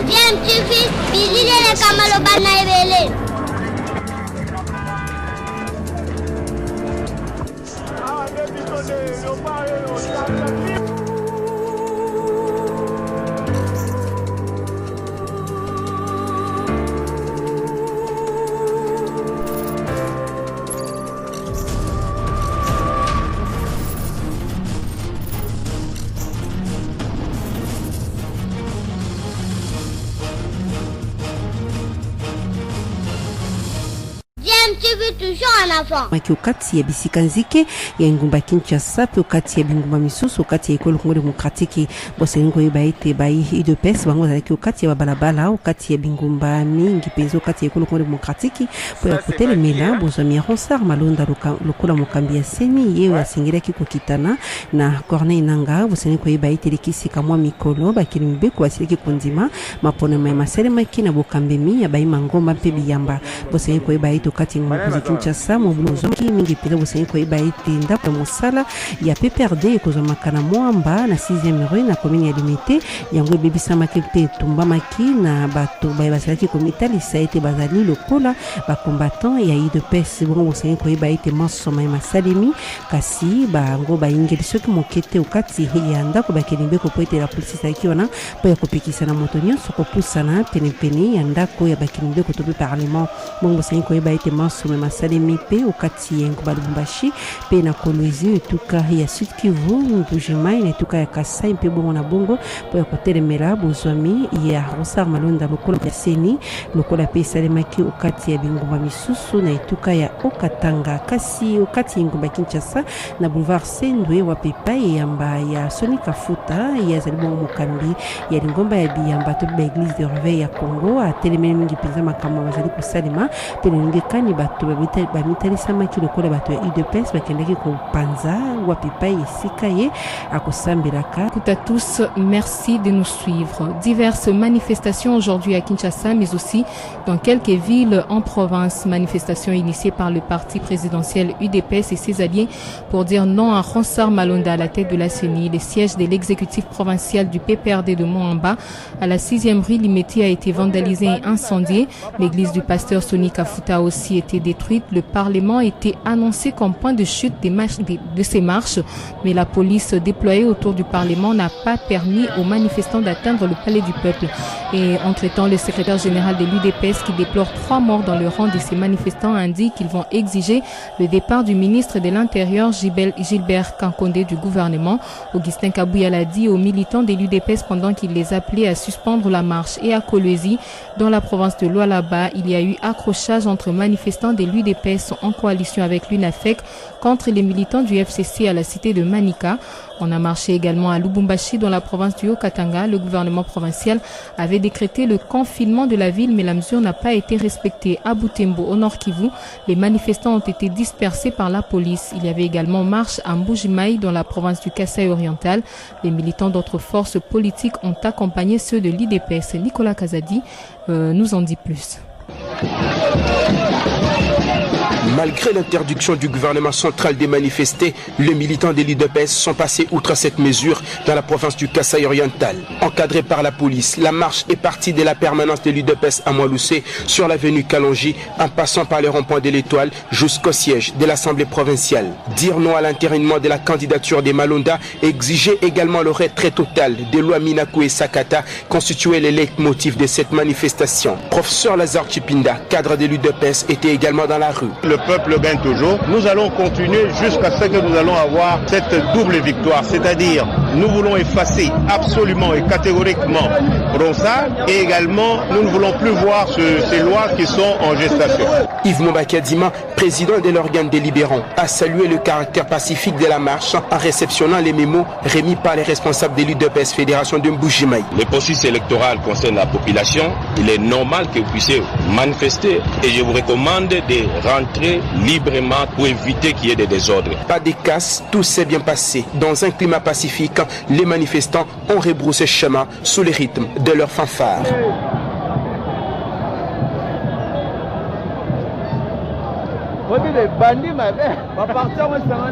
Bien, tu fais, visiter les Kamalobana et Bélé. Maki ukati ya bisikanzike ya ngumba Kinshasa pe ukati ya bingumba misusu ukati ya Kongo Demokratiki bosengo ibaite bai IDPS bango zaki ukati ya balabala ukati ya bingumba mingi pezo ukati ya Kongo Demokratiki po ya kutele mela bozami Ronsard Malonda lokola mokambi ya seni yewe asingira kikokitana na Corneille Nanga bosengo ibaite likisi kamwa mikolo bakilimbe ko asiliki kundima mapona mai masere makina bokambemi ya bai mangoma pe biyamba bosengo ibaite ukati ngumba Kinshasa mobulozonki mingi pele bosengo ibaite ndako mosala ya PPRD kozomaka mwamba na 6e rue na commune ya Limité yango bebisa makepe tumba maki na bato basalaki komita lisaite bazali lokola ba combattant ya IDPS bongo bosengo ibaite masoma ya masalimi kasi bango baingeli soki mokete ukati ya ndako bakelimbe ko poete la police sakiona po ya kopikisa na moto nyonso kopusana penepene ya ndako ya bakelimbe ko tope parlement bongo bosengo ibaite masoma ya masalimi pe ukati ya ngumba Lubumbashi pe na Kolwezi etuka ya Sud Kivu Mbujimai na etuka ya Kasai pe bongo na bongo po ya kotelemela bozwami ya Ronsard Malonda lokola ya seni lokola pe salemaki ukati ya bingumba misusu na etuka ya Okatanga kasi ukati ya ngumba Kinshasa na boulevard Sendwe wa pepa yamba ya Soni Kafuta ya zalibongo mokambi ya lingomba ya biyamba to ba église de réveil ya Congo a telemeli mingi penza makama bazali kosalema pe ngekani bato bamitalisama maki lokola bato ya UDPS bakendaki ko panza wa pepa esikaye akosambelaka. Écoute à tous, merci de nous suivre. Diverses manifestations aujourd'hui à Kinshasa mais aussi dans quelques villes en province. Manifestations initiées par le parti présidentiel UDPS et ses alliés pour dire non à Ronsard Malonda à la tête de la CENI. Le siège de l'exécutif provincial du PPRD de Moamba à la 6e rue Limité a été vandalisé et incendié. L'église du pasteur Soni Kafuta a aussi été détruite. Le Parlement était annoncé comme point de chute de ces marches, mais la police déployée autour du Parlement n'a pas permis aux manifestants d'atteindre le palais du peuple. Et entre-temps, le secrétaire général de l'UDPS, qui déplore 3 morts dans le rang de ces manifestants, indique qu'ils vont exiger le départ du ministre de l'Intérieur, Gilbert Kankondé, du gouvernement. Augustin Kabouya l'a dit aux militants de l'UDPS pendant qu'il les appelait à suspendre la marche. Et à Kolwezi, dans la province de Lualaba, il y a eu accrochage entre manifestants de l'UDPS en coalition avec l'UNAFEC contre les militants du FCC à la cité de Manika. On a marché également à Lubumbashi dans la province du Haut-Katanga. Le gouvernement provincial avait décrété le confinement de la ville, mais la mesure n'a pas été respectée. À Butembo, au Nord Kivu, les manifestants ont été dispersés par la police. Il y avait également marche à Mbujimai dans la province du Kasaï oriental. Les militants d'autres forces politiques ont accompagné ceux de l'IDPS. Nicolas Kazadi nous en dit plus. Malgré l'interdiction du gouvernement central de manifester, les militants de l'UDPS sont passés outre cette mesure dans la province du Kasaï oriental. Encadrés par la police, la marche est partie de la permanence de l'UDPS à Moualoussé sur l'avenue Kalonji en passant par les ronds-points de l'Étoile jusqu'au siège de l'Assemblée provinciale. Dire non à l'entérinement de la candidature de Malonda, exiger également le retrait total de Loi Minakou et Sakata constituait le leitmotiv de cette manifestation. Professeur Lazare Chipinda, cadre de l'UDPS, était également dans la rue. Le peuple gagne toujours. Nous allons continuer jusqu'à ce que nous allons avoir cette double victoire. C'est-à-dire, nous voulons effacer absolument et catégoriquement Ronsard et également, nous ne voulons plus voir ces lois qui sont en gestation. Yves Moubakadima, président de l'organe délibérant, a salué le caractère pacifique de la marche en réceptionnant les mémos remis par les responsables de l'UDPS Fédération de Mbujimai. Le processus électoral concerne la population. Il est normal que vous puissiez manifester et je vous recommande de rentrer librement pour éviter qu'il y ait des désordres. Pas de casse, tout s'est bien passé. Dans un climat pacifique, les manifestants ont rebroussé chemin sous le rythme de leur fanfare. Les bandits, va partir, moi, ça va